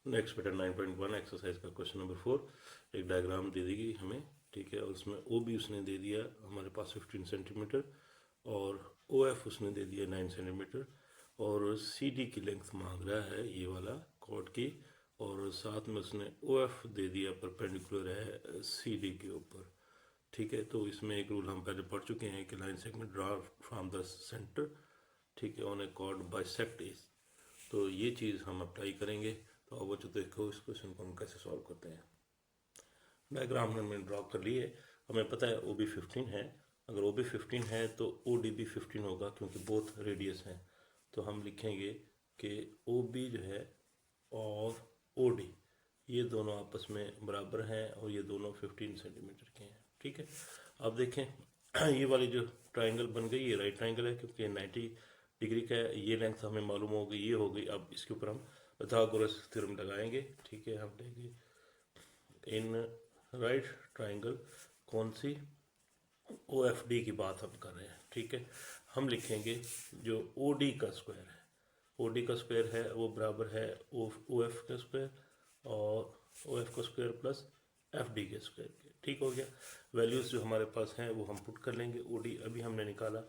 Next बेटा 9.1 exercise का question number 4। एक डायग्राम दे देगी हमें, ठीक है, और उसमें ओ बी उसने दे दिया हमारे पास 15 सेंटीमीटर और ओ एफ उसने दे दिया 9 सेंटीमीटर और सी डी की लेंथ मांग रहा है ये वाला कॉर्ड की, और साथ में उसने ओ एफ दे दिया परपेंडिकुलर है सी डी के ऊपर। ठीक है, तो इसमें एक रूल हम पहले पढ़ चुके हैं कि line segment draw from the centre, ठीक है, on a cord bisect is. तो ये चीज़ हम अप्लाई करेंगे। तो अब बच्चों देखो इस क्वेश्चन को हम कैसे सॉल्व करते हैं। डायग्राम हमने ड्रॉ कर ली है। हमें पता है ओ बी 15 है। अगर ओ बी 15 है तो ओ डी भी 15 होगा क्योंकि बोथ रेडियस हैं। तो हम लिखेंगे कि ओ बी जो है और ओ डी ये दोनों आपस में बराबर हैं और ये दोनों 15 सेंटीमीटर के हैं। ठीक है, अब देखें ये वाली जो ट्राइंगल बन गई ये राइट ट्राइंगल है क्योंकि 90 डिग्री का है। ये लेंथ हमें मालूम हो गई, ये हो गई। अब इसके ऊपर हम pythagoras थ्योरम लगाएंगे। ठीक है, हम लेंगे इन राइट ट्राइंगल कौन सी, ओ एफ डी की बात हम कर रहे हैं। ठीक है, हम लिखेंगे जो ओ डी का स्क्वायर है, ओ डी का स्क्वायर है वो बराबर है ओ एफ का स्क्वायर और ओ एफ का स्क्वायर प्लस एफ डी के स्क्वायर के। ठीक हो गया। वैल्यूज़ जो हमारे पास हैं वो हम पुट कर लेंगे। ओ डी अभी हमने निकाला,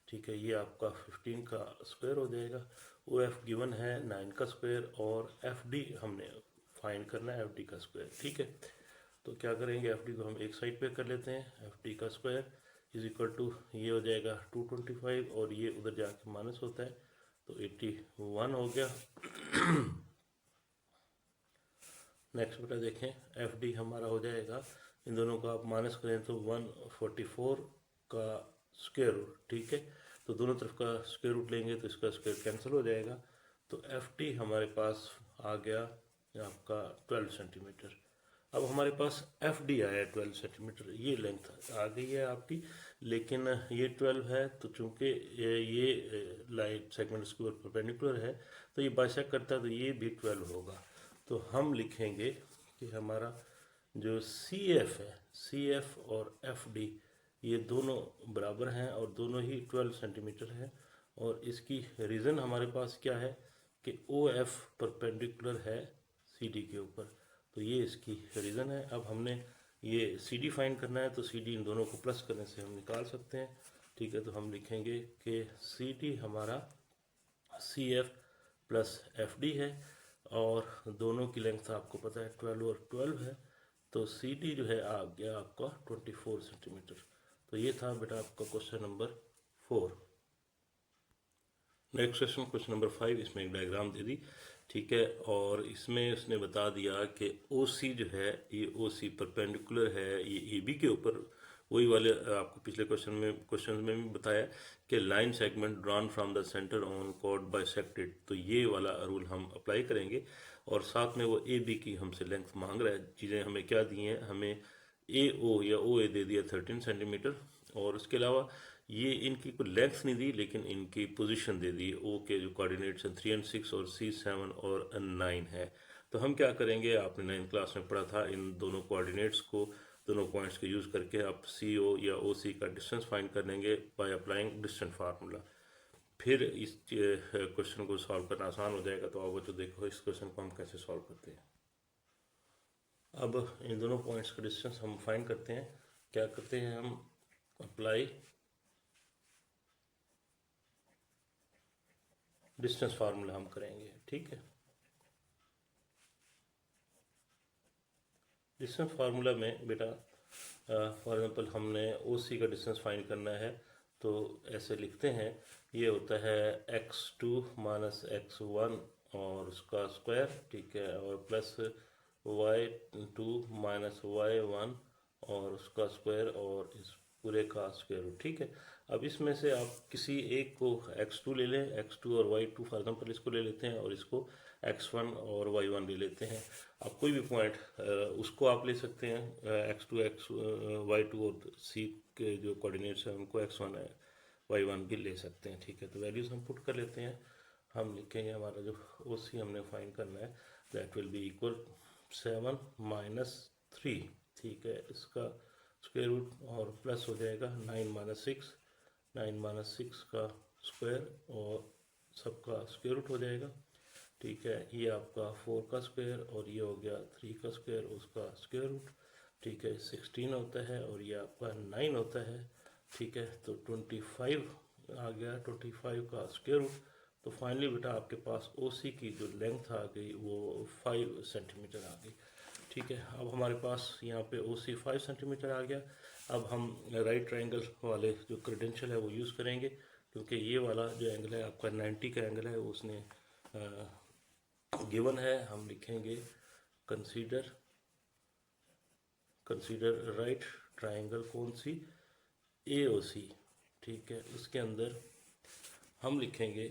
ठीक है, ये आपका 15 का स्क्वायर हो जाएगा। ओ एफ गिवन है 9 का स्क्वायर और एफ डी हमने फाइंड करना है एफ डी का स्क्वायर। ठीक है, तो क्या करेंगे, एफ डी को हम एक साइड पे कर लेते हैं। एफ डी का स्क्वायर इज इक्वल टू ये हो जाएगा 225 और ये उधर जाके माइनस होता है तो 81 हो गया। नेक्स्ट बेटा देखें, एफ डी हमारा हो जाएगा, इन दोनों का आप माइनस करें तो 144 का स्क्वायर रूट। ठीक है, तो दोनों तरफ का स्क्वायर रूट लेंगे तो इसका स्क्वायर कैंसिल हो जाएगा। तो एफ डी हमारे पास आ गया आपका 12 सेंटीमीटर। अब हमारे पास एफ डी आया 12 सेंटीमीटर, ये लेंथ आ गई है आपकी, लेकिन ये 12 है तो चूंकि ये लाइन सेगमेंट इसके ऊपर परपेंडिकुलर है तो ये बाइसेक्ट करता है तो ये भी 12 होगा। तो हम लिखेंगे कि हमारा जो सी एफ है, सी एफ और एफ डी ये दोनों बराबर हैं और दोनों ही 12 सेंटीमीटर हैं। और इसकी रीज़न हमारे पास क्या है कि ओ एफ परपेंडिकुलर है सी डी के ऊपर, तो ये इसकी रीज़न है। अब हमने ये सी डी फाइंड करना है तो सी डी इन दोनों को प्लस करने से हम निकाल सकते हैं। ठीक है, तो हम लिखेंगे कि सी डी हमारा C F plus F D है और दोनों की लेंथ आपको पता है 12 और 12 है, तो सी डी जो है आ गया आपका 24 सेंटीमीटर। तो ये था बेटा आपका question number 4। Next question, question number 5। इसमें एक डायग्राम दे दी, ठीक है, और इसमें उसने बता दिया कि ओ सी जो है ये ओ सी परपेंडिकुलर है ये ए बी के ऊपर। वही वाले आपको पिछले क्वेश्चन में भी बताया कि line segment drawn from the centre on chord bisected, तो ये वाला रूल हम अप्लाई करेंगे। और साथ में वो ए बी की हमसे लेंथ मांग रहा है। चीज़ें हमें क्या दी हैं, हमें ए ओ या ओ ए दे दिया 13 सेंटीमीटर और उसके अलावा ये इनकी कोई लेंथ नहीं दी लेकिन इनकी पोजीशन दे दी। ओ के जो कोऑर्डिनेट्स हैं 3 और 6 और सी 7 और 9 है। तो हम क्या करेंगे, आपने 9th क्लास में पढ़ा था, इन दोनों कोऑर्डिनेट्स को दोनों पॉइंट्स के यूज़ करके आप सी ओ या ओ सी का डिस्टेंस फाइंड कर लेंगे बाय अप्लाइंग डिस्टेंस फार्मूला। फिर इस क्वेश्चन को सॉल्व करना आसान हो जाएगा। तो आप तो देखो इस क्वेश्चन को हम कैसे सॉल्व करते हैं। अब इन दोनों पॉइंट्स का डिस्टेंस हम फाइंड करते हैं। क्या करते हैं, हम अप्लाई डिस्टेंस फार्मूला हम करेंगे। ठीक है, डिस्टेंस फार्मूला में बेटा फॉर एग्जांपल हमने ओ सी का डिस्टेंस फाइंड करना है तो ऐसे लिखते हैं, ये होता है x2 माइनस x1 और उसका स्क्वायर, ठीक है, और प्लस y2 माइनस y1 और उसका स्क्वायर और इस पूरे का स्क्वायर रूट। ठीक है, अब इसमें से आप किसी एक को x2 ले लें, x2 और y2 फॉर एग्जांपल इसको ले लेते हैं और इसको x1 और y1 ले लेते हैं। आप कोई भी पॉइंट उसको आप ले सकते हैं, x2 y2 और c के जो कोऑर्डिनेट्स हैं उनको x1 y1 भी ले सकते हैं। ठीक है, तो वैल्यूज हम पुट कर लेते हैं। हम लिखेंगे हमारा जो ओ सी हमने फाइंड करना है that will be equal 7 minus 3, ठीक है, इसका स्क्वायर रूट और प्लस हो जाएगा 9 माइनस 6, 9 माइनस 6 का स्क्वायर और सबका स्क्वायर रूट हो जाएगा। ठीक है। ये आपका 4 का स्क्वायर और ये हो गया 3 का स्क्वायर, उसका स्क्वायर रूट, ठीक है, 16 होता है और ये आपका 9 होता है, ठीक है। तो 25 आ गया, 25 का स्क्वायर रूट। तो फाइनली बेटा आपके पास OC की जो लेंथ आ गई वो 5 सेंटीमीटर आ गई, ठीक है। अब हमारे पास यहाँ पे OC 5 सेंटीमीटर आ गया। अब हम राइट ट्रायंगल वाले जो क्रेडेंशियल है वो यूज़ करेंगे, क्योंकि ये वाला जो एंगल है आपका 90 का एंगल है, वो उसने गिवन है। हम लिखेंगे कंसीडर राइट ट्रायंगल कौन सी, AOC, ठीक है। उसके अंदर हम लिखेंगे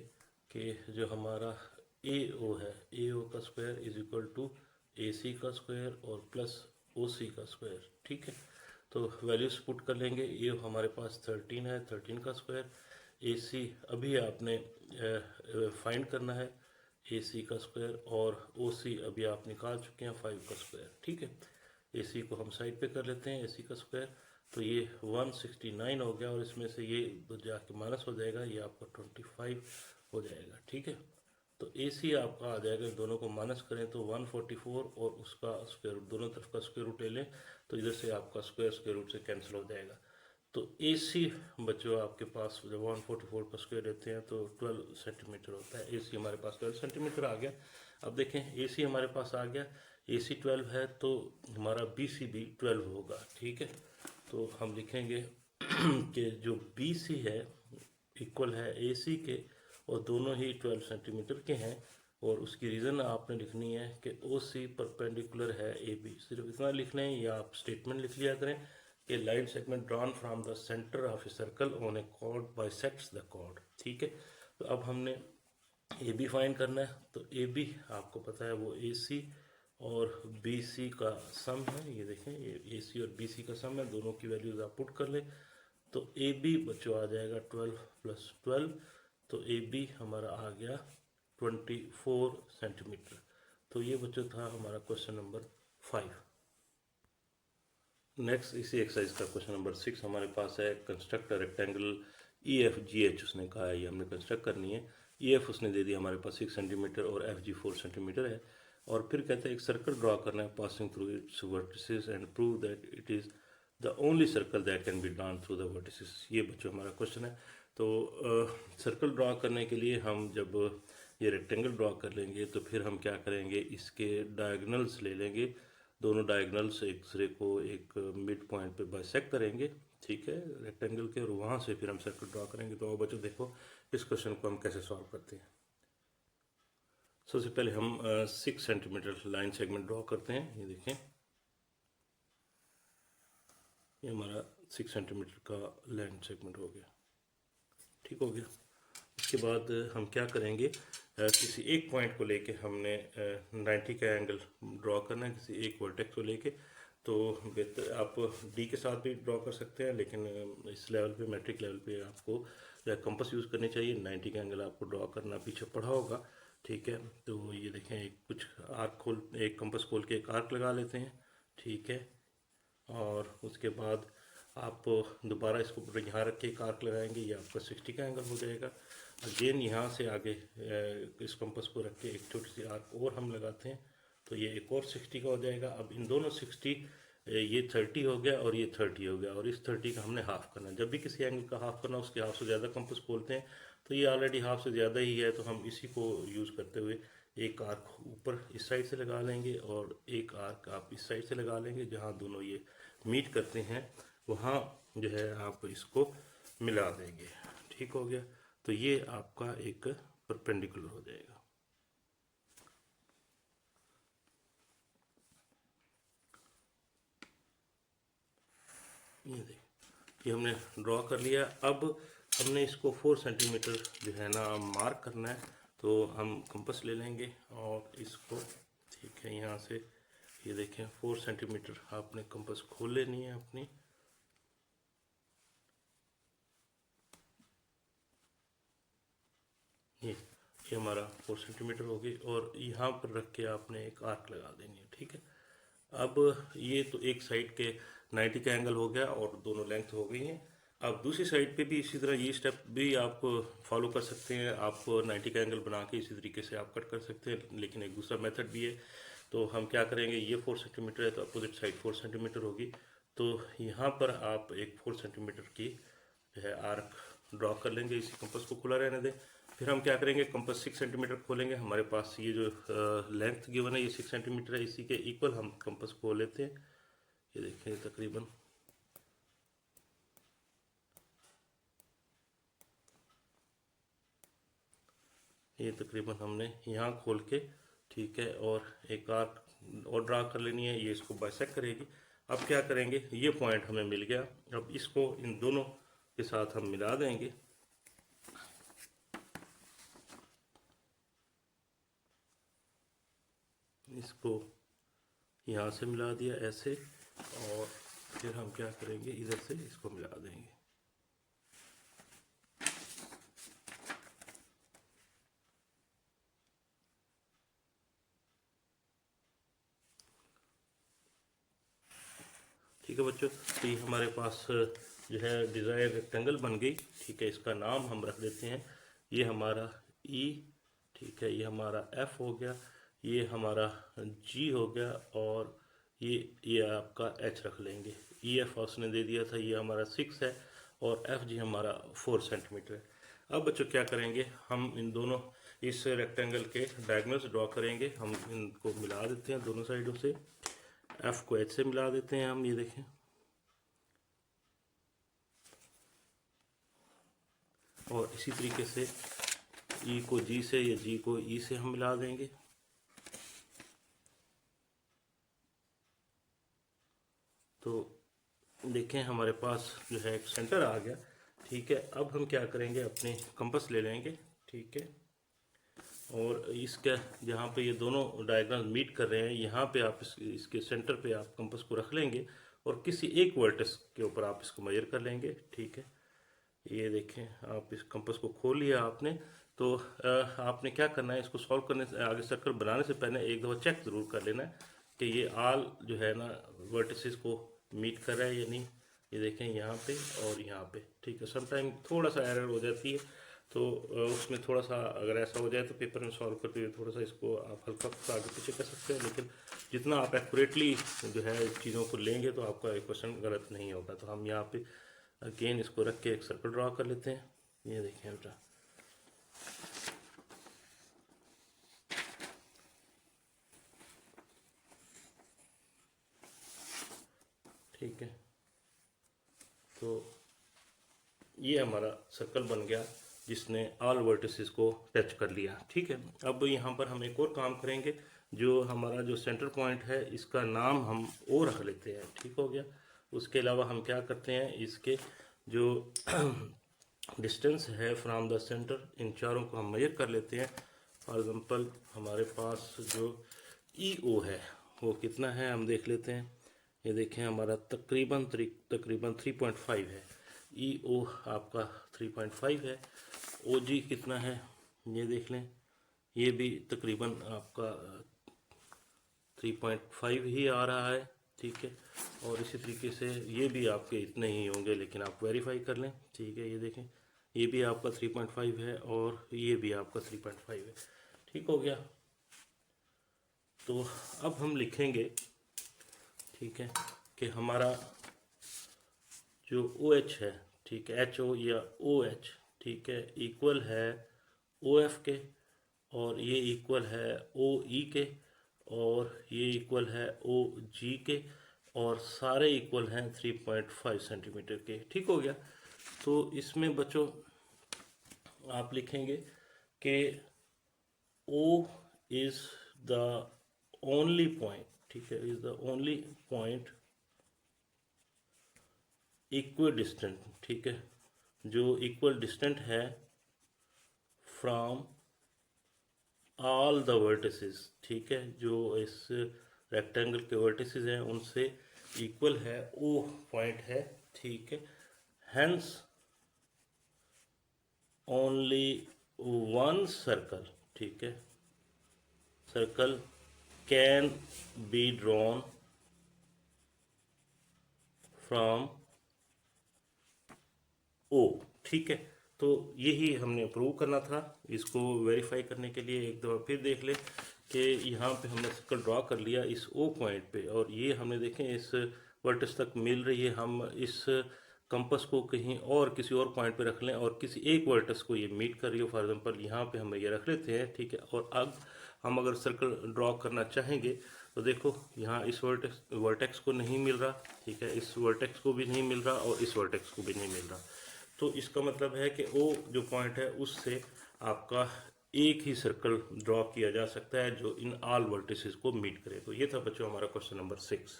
कि जो हमारा AO है, AO का square is equal to AC का स्क्वायर और प्लस OC का स्क्वायर, ठीक है। तो वैल्यूज पुट कर लेंगे। AO हमारे पास 13 है, 13 का स्क्वायर। AC अभी आपने फाइंड करना है, AC का स्क्वायर, और OC अभी आप निकाल चुके हैं 5 का स्क्वायर, ठीक है। AC को हम साइड पे कर लेते हैं, AC का स्क्वायर। तो ये 169 हो गया और इसमें से ये जाके माइनस हो जाएगा, ये आपका 25 हो जाएगा, ठीक है। तो AC आपका आ जाएगा, दोनों को माइनस करें तो 144 और उसका स्क्वायर रूट, दोनों तरफ का स्क्वायर रूट ले लें तो इधर से आपका स्क्वायर रूट से कैंसिल हो जाएगा। तो AC बच्चों आपके पास जब 144 का स्क्वायर लेते हैं तो 12 सेंटीमीटर होता है। AC हमारे पास 12 सेंटीमीटर आ गया। अब देखें AC हमारे पास आ गया, AC 12 है तो हमारा BC भी 12 होगा, ठीक है। तो हम लिखेंगे कि जो BC है इक्वल है AC के, और दोनों ही 12 सेंटीमीटर के हैं। और उसकी रीज़न आपने लिखनी है कि OC परपेंडिकुलर है AB, सिर्फ इतना लिख लें, या आप स्टेटमेंट लिख लिया करें कि line segment drawn from the centre of a circle on a chord bisects the chord, ठीक है। तो अब हमने AB फाइंड करना है। तो AB आपको पता है वो AC और BC का सम है, ये देखें ये AC और BC का सम है, दोनों की वैल्यूज आप पुट कर लें। तो AB बच्चों आ जाएगा 12 + 12, तो AB हमारा आ गया 24 सेंटीमीटर। तो ये बच्चों था हमारा क्वेश्चन नंबर 5। नेक्स्ट इसी एक्सरसाइज का क्वेश्चन नंबर 6 हमारे पास है। कंस्ट्रक्ट रेक्टेंगल EFGH उसने कहा है, ये हमने कंस्ट्रक्ट करनी है। EF उसने दे दिया हमारे पास 6 सेंटीमीटर और FG 4 सेंटीमीटर है। और फिर कहते हैं एक सर्कल ड्रॉ करना है passing through it's vertices and prove that it is the only circle that can be drawn through the vertices. ये बच्चों हमारा क्वेश्चन है। तो सर्कल ड्रॉ करने के लिए हम जब ये रेक्टेंगल ड्रॉ कर लेंगे तो फिर हम क्या करेंगे, इसके डायगोनल्स ले लेंगे, दोनों डायगोनल्स एक दूसरे को एक मिड पॉइंट पे बाइसेक्ट करेंगे, ठीक है, रेक्टेंगल के, और वहाँ से फिर हम सर्कल ड्रॉ करेंगे। तो बच्चों देखो इस क्वेश्चन को हम कैसे सॉल्व करते हैं। सबसे पहले हम 6 सेंटीमीटर लाइन सेगमेंट ड्रॉ करते हैं। ये देखें ये हमारा 6 सेंटीमीटर का लाइन सेगमेंट हो गया, ठीक हो गया। उसके बाद हम क्या करेंगे, किसी एक पॉइंट को लेके हमने 90 का एंगल ड्रॉ करना है, किसी एक वर्टेक्स को लेके। तो बेहतर आप D के साथ भी ड्रॉ कर सकते हैं, लेकिन इस लेवल पे, मैट्रिक लेवल पे, आपको कंपास यूज़ करनी चाहिए। 90 का एंगल आपको ड्रॉ करना पीछे पढ़ा होगा, ठीक है। तो ये देखें एक कंपास खोल के एक आर्क लगा लेते हैं, ठीक है। और उसके बाद आप दोबारा इसको यहाँ रख के एक आर्क लगाएंगे, ये आपका 60 का एंगल हो जाएगा। अगेन यहाँ से आगे इस कंपास को रख के एक छोटी सी आर्क और हम लगाते हैं, तो ये एक और 60 का हो जाएगा। अब इन दोनों 60, ये 30 हो गया और ये 30 हो गया, और इस 30 का हमने हाफ करना। जब भी किसी एंगल का हाफ करना, उसके हाफ से ज़्यादा कंपास खोलते हैं, तो ये ऑलरेडी हाफ से ज़्यादा ही है, तो हम इसी को यूज़ करते हुए एक आर्क ऊपर इस साइड से लगा लेंगे और एक आर्क आप इस साइड से लगा लेंगे। जहाँ दोनों ये मीट करते हैं वहाँ जो है आप इसको मिला देंगे, ठीक हो गया। तो ये आपका एक परपेंडिकुलर हो जाएगा। ये देखिए, ये हमने ड्रॉ कर लिया। अब हमने इसको 4 सेंटीमीटर जो है ना मार्क करना है, तो हम कंपास ले लेंगे और इसको, ठीक है, यहाँ से ये देखें 4 सेंटीमीटर आपने कंपास खोल लेनी है अपनी। ये हमारा 4 सेंटीमीटर होगी, और यहाँ पर रख के आपने एक आर्क लगा देनी है, ठीक है। अब ये तो एक साइड के 90 का एंगल हो गया और दोनों लेंथ हो गई हैं। आप दूसरी साइड पे भी इसी तरह ये स्टेप भी आप फॉलो कर सकते हैं। आप 90 का एंगल बना के इसी तरीके से आप कट कर सकते हैं, लेकिन एक दूसरा मेथड भी है। तो हम क्या करेंगे, ये 4 सेंटीमीटर है तो अपोजिट साइड 4 सेंटीमीटर होगी। तो यहाँ पर आप एक 4 सेंटीमीटर की जो है आर्क ड्रॉ कर लेंगे। इसी कंपास को खुला रहने दें। फिर हम क्या करेंगे, कंपास 6 सेंटीमीटर खोलेंगे। हमारे पास ये जो लेंथ गिवन है ये 6 सेंटीमीटर है, इसी के इक्वल हम कंपास खोल लेते हैं। ये देखें तकरीबन ये तकरीबन हमने यहाँ खोल के, ठीक है, और एक आर्क और ड्रा कर लेनी है। ये इसको बाइसेक्ट करेगी। अब क्या करेंगे, ये पॉइंट हमें मिल गया। अब इसको इन दोनों के साथ हम मिला देंगे। इसको यहाँ से मिला दिया ऐसे, और फिर हम क्या करेंगे, इधर से इसको मिला देंगे। ठीक है बच्चों, तो ये हमारे पास जो है डिज़ायर रेक्टेंगल बन गई। ठीक है, इसका नाम हम रख देते हैं, ये हमारा ई, ठीक है, ये हमारा एफ हो गया, ये हमारा जी हो गया, और ये आपका एच रख लेंगे। ई एफ उसने दे दिया था, ये हमारा 6 है, और एफ जी हमारा 4 सेंटीमीटर है। अब बच्चों क्या करेंगे, हम इन दोनों इस रेक्टेंगल के डायगोनल्स ड्रॉ करेंगे। हम इनको मिला देते हैं दोनों साइडों से। एफ को एच से मिला देते हैं हम, ये देखें, और इसी तरीके से ई को जी से या जी को ई से हम मिला देंगे। तो देखें हमारे पास जो है एक सेंटर आ गया। ठीक है, अब हम क्या करेंगे, अपने कंपास ले लेंगे। ठीक है, और इसका जहाँ पे ये दोनों डायग्राम मीट कर रहे हैं, यहाँ पे आप इसके सेंटर पे आप कंपास को रख लेंगे, और किसी एक वर्टेक्स के ऊपर आप इसको मेजर कर लेंगे। ठीक है, ये देखें, आप इस कंपास को खोल लिया आपने। तो आपने क्या करना है, इसको सॉल्व करने से आगे सर्कल बनाने से पहले एक दफ़ा चेक ज़रूर कर लेना है कि ये आल जो है ना वर्टिसेस को मीट कर रहा है या नहीं। ये देखें यहाँ पे और यहाँ पे। ठीक है, समटाइम थोड़ा सा एरर हो जाती है, तो उसमें थोड़ा सा अगर ऐसा हो जाए तो पेपर में सॉल्व करते हुए थोड़ा सा इसको आप हल्का आगे पीछे कर सकते हैं, लेकिन जितना आप एक्यूरेटली जो है चीज़ों को लेंगे तो आपका क्वेश्चन गलत नहीं होगा। तो हम यहाँ पे अगेन इसको रख के एक सर्कल ड्रॉ कर लेते हैं। ये देखें बेटा, ठीक है, तो ये हमारा सर्कल बन गया जिसने ऑल वर्टिसेस को टच कर लिया। ठीक है, अब यहाँ पर हम एक और काम करेंगे, जो हमारा जो सेंटर पॉइंट है इसका नाम हम ओ रख लेते हैं। ठीक हो गया। उसके अलावा हम क्या करते हैं, इसके जो डिस्टेंस है फ्रॉम द सेंटर, इन चारों को हम मेजर कर लेते हैं। फॉर एग्जांपल हमारे पास जो ई ओ है वो कितना है हम देख लेते हैं। ये देखें हमारा तकरीबन 3.5 है। ई ओ आपका 3.5 है। ओ जी कितना है ये देख लें, ये भी तकरीबन आपका 3.5 ही आ रहा है। ठीक है, और इसी तरीके से ये भी आपके इतने ही होंगे, लेकिन आप वेरीफाई कर लें। ठीक है, ये देखें, ये भी आपका 3.5 है और ये भी आपका 3.5 है। ठीक हो गया। तो अब हम लिखेंगे, ठीक है, कि हमारा जो ओ एच है, ठीक है, एच ओ या ओ एच, ठीक है, इक्वल है ओ एफ के, और ये इक्वल है ओ ई के, और ये इक्वल है ओ जी के, और सारे इक्वल हैं 3.5 सेंटीमीटर के। ठीक हो गया। तो इसमें बच्चों आप लिखेंगे कि O is the only point, ठीक है, is the only point equal distant, ठीक है, जो इक्वल डिस्टेंट है फ्रॉम ऑल द वर्टिसेस। ठीक है, जो इस रेक्टेंगल के वर्टिसेस हैं उनसे इक्वल है, वो पॉइंट है। ठीक है, हेंस ओनली वन सर्कल, ठीक है, circle can be drawn from O, ठीक है। तो यही हमने प्रूव करना था। इसको वेरीफाई करने के लिए एक दफ़ा फिर देख ले कि यहाँ पे हमने सर्कल ड्रॉ कर लिया इस ओ पॉइंट पे, और ये हमने देखें इस वर्टेक्स तक मिल रही है। हम इस कंपास को कहीं और किसी और पॉइंट पे रख लें और किसी एक वर्टेक्स को ये मीट कर रही हो, फॉर एग्जांपल यहाँ पे हम ये रख लेते हैं, ठीक है। और अब हम अगर सर्कल ड्रॉ करना चाहेंगे तो देखो यहाँ इस वर्टेक्स को नहीं मिल रहा, ठीक है, इस वर्टेक्स को भी नहीं मिल रहा और इस वर्टेक्स को भी नहीं मिल रहा। तो इसका मतलब है कि ओ जो पॉइंट है उससे आपका एक ही सर्कल ड्रॉ किया जा सकता है जो इन ऑल वर्टिसेस को मीट करे। तो ये था बच्चों हमारा क्वेश्चन नंबर 6।